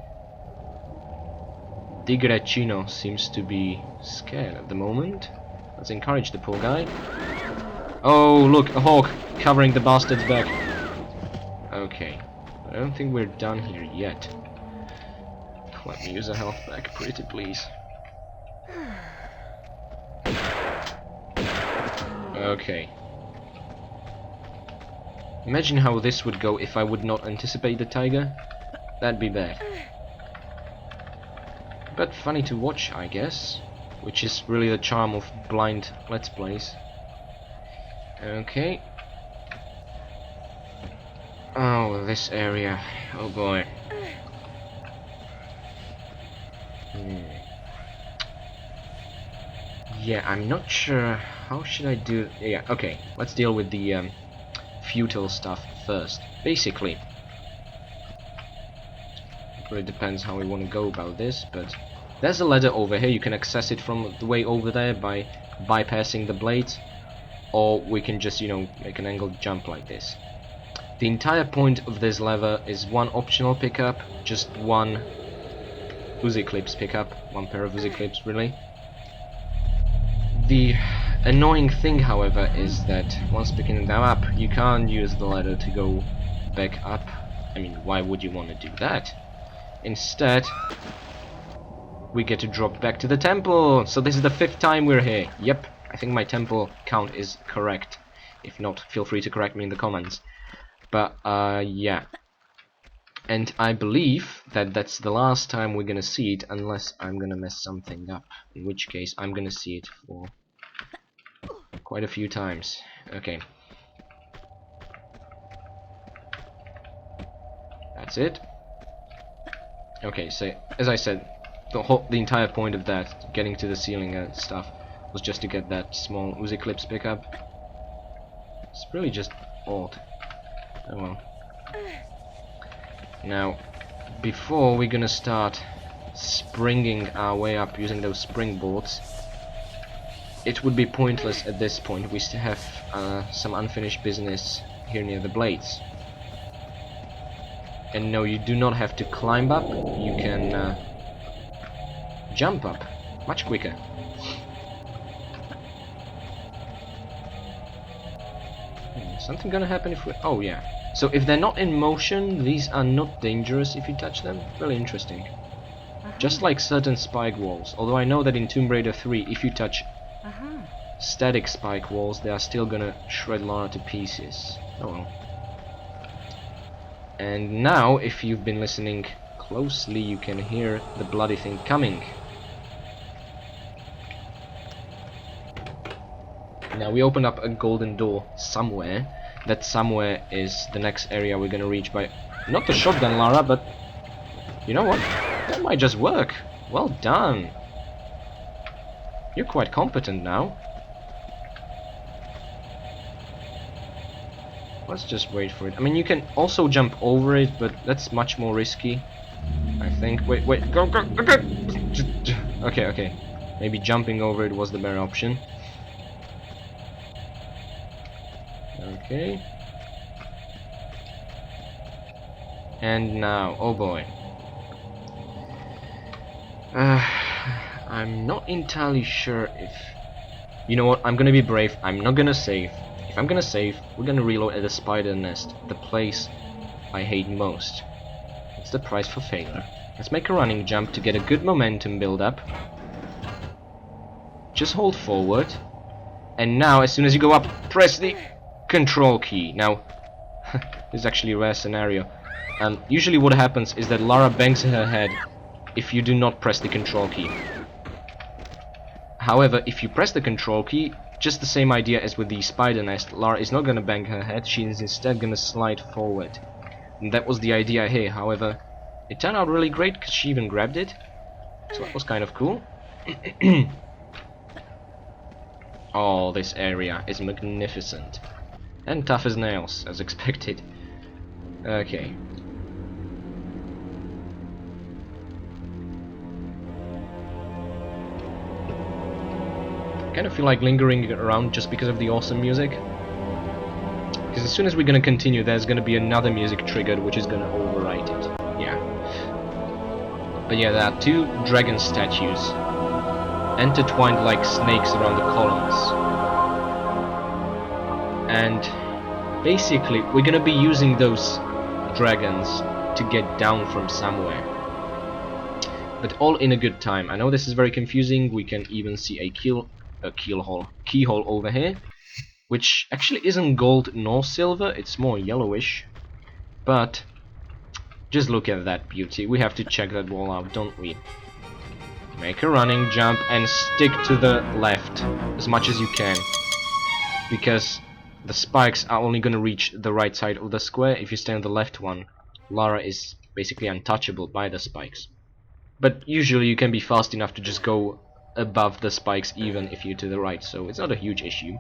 Tigrecino seems to be scared at the moment. Let's encourage the poor guy. Oh, look, a hawk covering the bastard's back. Okay. I don't think we're done here yet. Let me use a health pack, pretty please. Okay. Imagine how this would go if I would not anticipate the tiger. That'd be bad. But funny to watch, I guess. Which is really the charm of blind Let's Plays. Okay. Oh, this area. Oh boy. Yeah, I'm not sure. How should I do... Yeah, okay. Let's deal with the futile stuff first. Basically, it really depends how we want to go about this, but there's a ladder over here. You can access it from the way over there by bypassing the blades, or we can just, you know, make an angled jump like this. The entire point of this lever is one optional pickup, just one Uzi clips pickup, one pair of Uzi clips really. The annoying thing, however, is that once picking them up, you can't use the ladder to go back up. I mean, why would you want to do that? Instead, we get to drop back to the temple. So this is the 5th time we're here. Yep, I think my temple count is correct. If not, feel free to correct me in the comments. But yeah, and I believe that that's the last time we're gonna see it, unless I'm gonna mess something up, in which case I'm gonna see it for quite a few times. Okay, that's it. Okay, so as I said, the entire point of that, getting to the ceiling and stuff, was just to get that small Uzi clips pickup. It's really just odd. Oh well. Now, before we're gonna start springing our way up using those springboards, it would be pointless at this point. We still have some unfinished business here near the blades. And no, you do not have to climb up, you can jump up much quicker. Something gonna happen if we... Oh yeah. So if they're not in motion, these are not dangerous if you touch them. Really interesting. Just like certain spike walls. Although I know that in Tomb Raider 3, if you touch static spike walls, they are still gonna shred Lara to pieces. Oh well. And now, if you've been listening closely, you can hear the bloody thing coming. Now we opened up a golden door somewhere. That somewhere is the next area we're gonna reach by... Not the shotgun, Lara, but... You know what? That might just work. Well done. You're quite competent now. Let's just wait for it. I mean, you can also jump over it, but that's much more risky, I think. Wait, go, go, go, go. Okay, okay. Maybe jumping over it was the better option. Okay. And now, oh boy. I'm not entirely sure if... You know what, I'm gonna be brave, I'm not gonna save. If I'm gonna save, we're gonna reload at the spider nest, the place I hate most. It's the price for failure. Let's make a running jump to get a good momentum build up. Just hold forward. And now, as soon as you go up, press the control key. Now, this is actually a rare scenario. Usually what happens is that Lara bangs her head if you do not press the control key. However, if you press the control key, just the same idea as with the spider nest, Lara is not gonna bang her head, she is instead gonna slide forward. And that was the idea here. However, it turned out really great because she even grabbed it. So that was kind of cool. Oh, this area is magnificent. And tough as nails, as expected. Okay. I kind of feel like lingering around just because of the awesome music. Because as soon as we're gonna continue, there's gonna be another music triggered which is gonna overwrite it. Yeah. But yeah, there are 2 dragon statues intertwined like snakes around the columns. And basically, we're gonna be using those dragons to get down from somewhere. But all in a good time. I know this is very confusing. We can even see a keyhole over here. which actually isn't gold nor silver, it's more yellowish. But just look at that beauty. We have to check that wall out, don't we? Make a running jump and stick to the left as much as you can, because the spikes are only gonna reach the right side of the square. If you stay on the left one, Lara is basically untouchable by the spikes. But usually you can be fast enough to just go above the spikes even if you're to the right, so it's not a huge issue.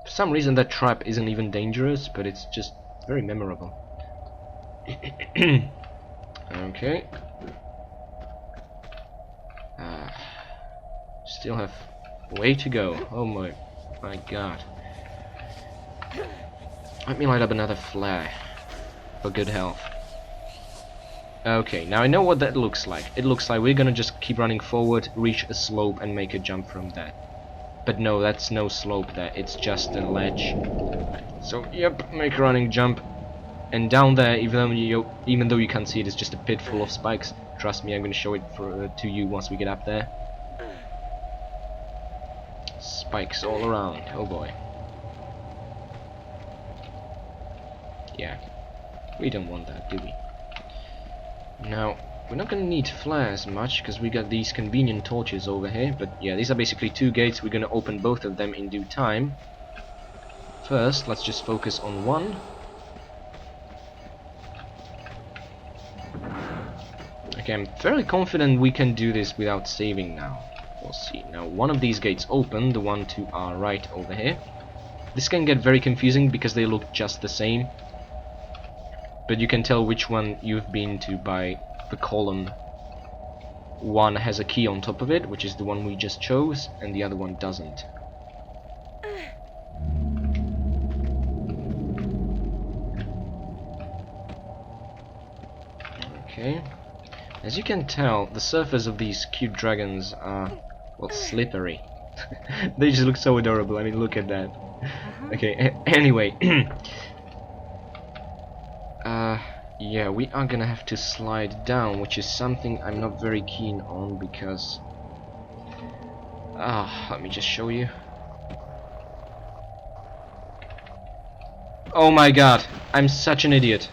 For some reason that trap isn't even dangerous, but it's just very memorable. Okay. Still have way to go. Oh my god. Let me light up another flare for good health. Okay, now I know what that looks like. It looks like we're gonna just keep running forward, reach a slope and make a jump from that. But no, that's no slope there, it's just a ledge. So yep, make a running jump. And down there, even though you can't see it, it's just a pit full of spikes. Trust me, I'm gonna show it to you once we get up there. Spikes all around, oh boy. Yeah, we don't want that, do we? Now, we're not gonna need flares much, because we got these convenient torches over here, but yeah, these are basically two gates. We're gonna open both of them in due time. First, let's just focus on one. Okay, I'm fairly confident we can do this without saving now. We'll see. Now, one of these gates open, the one to our right over here. This can get very confusing because they look just the same. But you can tell which one you've been to by the column. One has a key on top of it, which is the one we just chose, and the other one doesn't. Okay. As you can tell, the surface of these cute dragons are, well, slippery. They just look so adorable. I mean, look at that. Okay, anyway. Yeah, we are gonna have to slide down, which is something I'm not very keen on because... let me just show you. Oh my god, I'm such an idiot.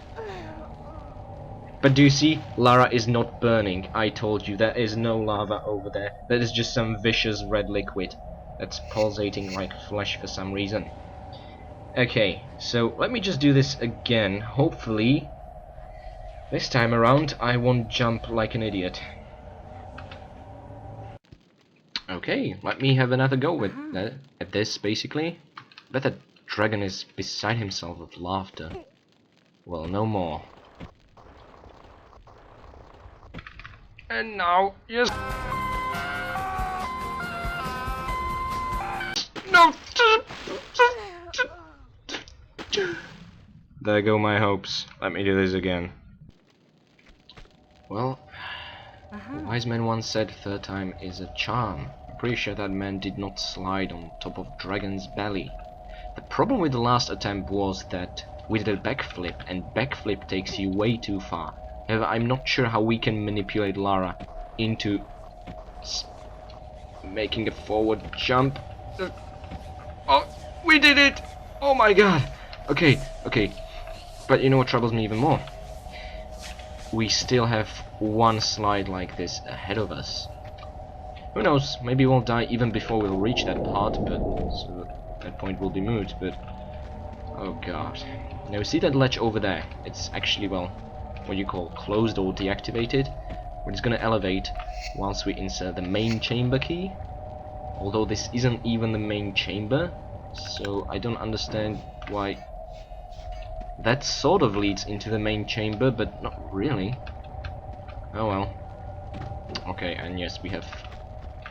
But do you see? Lara is not burning. I told you, there is no lava over there. That is just some vicious red liquid that's pulsating like flesh for some reason. Okay, so let me just do this again. Hopefully, this time around, I won't jump like an idiot. Okay, let me have another go with at this, basically. Bet that dragon is beside himself with laughter. Well, no more. And now, yes. No. There go my hopes. Let me do this again. Well, a wise man once said third time is a charm. I'm pretty sure that man did not slide on top of dragon's belly. The problem with the last attempt was that we did a backflip, and backflip takes you way too far. However, I'm not sure how we can manipulate Lara into making a forward jump. Oh, we did it! Oh my god! Okay, okay. But you know what troubles me even more? We still have one slide like this ahead of us. Who knows, maybe we'll die even before we'll reach that part, but so that point will be moot, but... Oh god. Now see that ledge over there? It's actually, well, what you call closed or deactivated, but it's gonna elevate once we insert the main chamber key. Although this isn't even the main chamber, so I don't understand why that sort of leads into the main chamber, but not really. Oh well. Okay, and yes, we have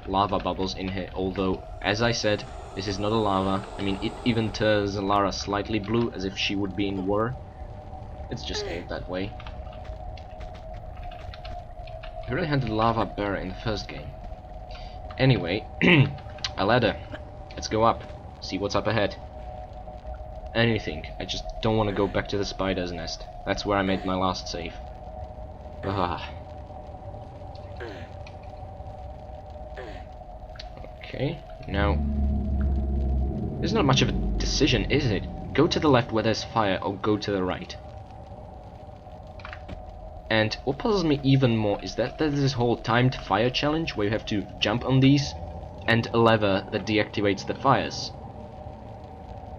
lava bubbles in here, although, as I said, this is not a lava. I mean, it even turns Lara slightly blue, as if she would be in war. It's just made that way. We really had the lava bear in the first game. Anyway, a ladder. Let's go up, see what's up ahead. Anything. I just don't want to go back to the spider's nest. That's where I made my last save. Okay, now There's not much of a decision, is it? Go to the left where there's fire, or go to the right. And what puzzles me even more is that there's this whole timed fire challenge where you have to jump on these and a lever that deactivates the fires.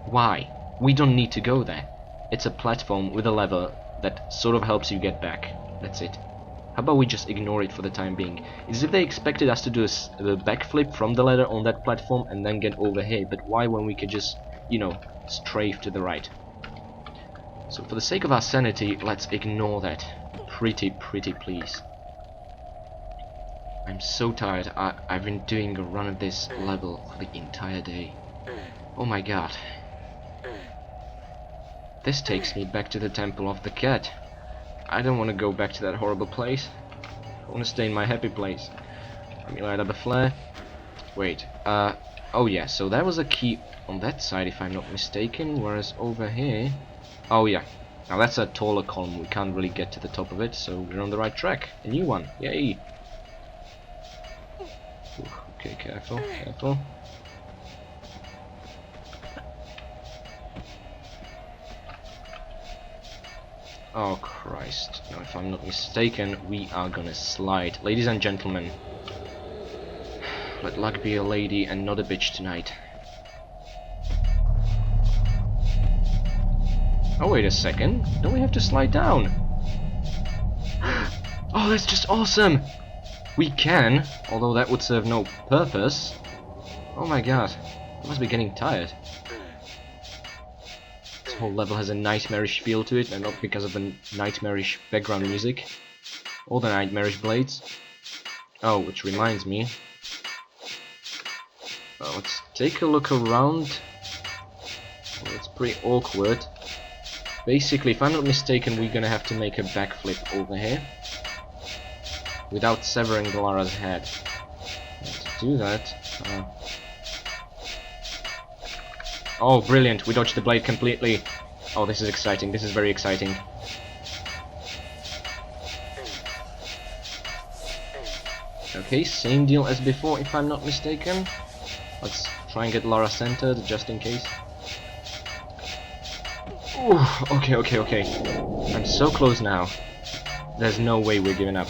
Why? We don't need to go there. It's a platform with a lever that sort of helps you get back. That's it. How about we just ignore it for the time being? It's as if they expected us to do a backflip from the ladder on that platform and then get over here, but why when we could just, you know, strafe to the right? So for the sake of our sanity, let's ignore that. Pretty please. I'm so tired. I've been doing a run of this level for the entire day. Oh my god. This takes me back to the Temple of the Cat. I don't want to go back to that horrible place. I want to stay in my happy place. Let me light up a flare. Wait, oh yeah, so there was a key on that side if I'm not mistaken, whereas over here... Oh yeah, now that's a taller column, we can't really get to the top of it, so we're on the right track. A new one, yay! Ooh, okay, careful. Oh Christ, now if I'm not mistaken, we are gonna slide. Ladies and gentlemen, let luck be a lady and not a bitch tonight. Oh wait a second, don't we have to slide down? Oh, that's just awesome! We can, although that would serve no purpose. Oh my god, I must be getting tired. This whole level has a nightmarish feel to it, and not because of the nightmarish background music or the nightmarish blades. Oh, which reminds me. Let's take a look around. Well, it's pretty awkward. Basically, if I'm not mistaken, we're gonna have to make a backflip over here without severing Lara's head. And to do that, oh, brilliant! We dodged the blade completely. Oh, this is exciting. This is very exciting. Okay, same deal as before, if I'm not mistaken. Let's try and get Lara centered, just in case. Ooh, okay. I'm so close now. There's no way we're giving up.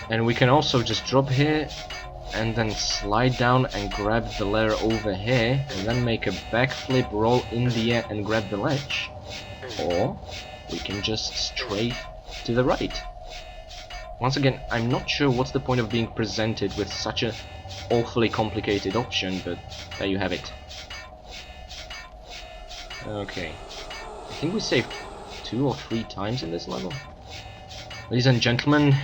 And we can also just drop here and then slide down and grab the ladder over here and then make a backflip, roll in the air and grab the ledge. Or we can just strafe to the right. Once again, I'm not sure what's the point of being presented with such a awfully complicated option, but there you have it. Okay, I think we saved 2 or 3 times in this level. Ladies and gentlemen,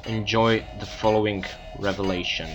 enjoy the following revelation.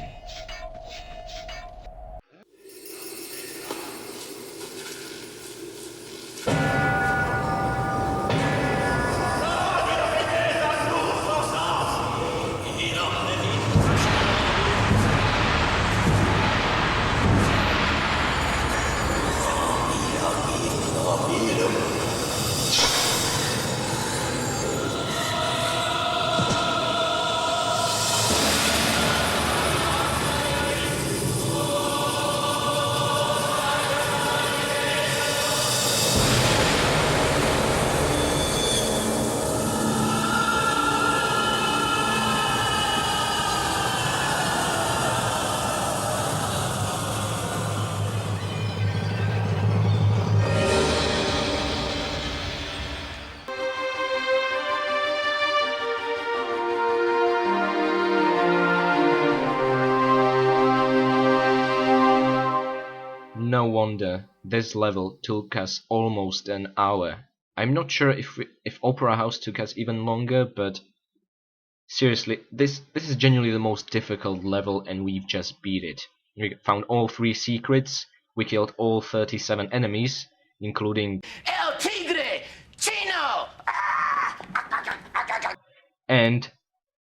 No wonder this level took us almost an hour. I'm not sure if Opera House took us even longer, but seriously, this is genuinely the most difficult level and we've just beat it. We found all 3 secrets, we killed all 37 enemies, including El Tigre! Chino! and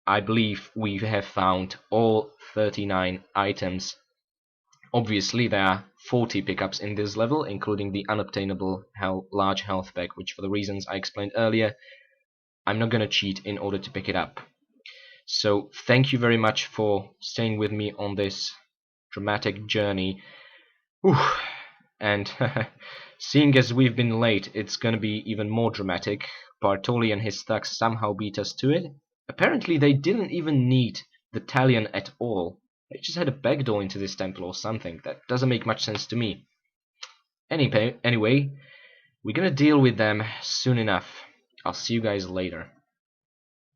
I believe we have found all 39 items. Obviously, there are 40 pickups in this level, including the unobtainable large health pack, which for the reasons I explained earlier, I'm not gonna cheat in order to pick it up. So, thank you very much for staying with me on this dramatic journey. Whew. And seeing as we've been late, it's gonna be even more dramatic. Bartoli and his thugs somehow beat us to it. Apparently they didn't even need the Talion at all. They just had a backdoor into this temple or something. That doesn't make much sense to me. Anyway, we're gonna deal with them soon enough. I'll see you guys later.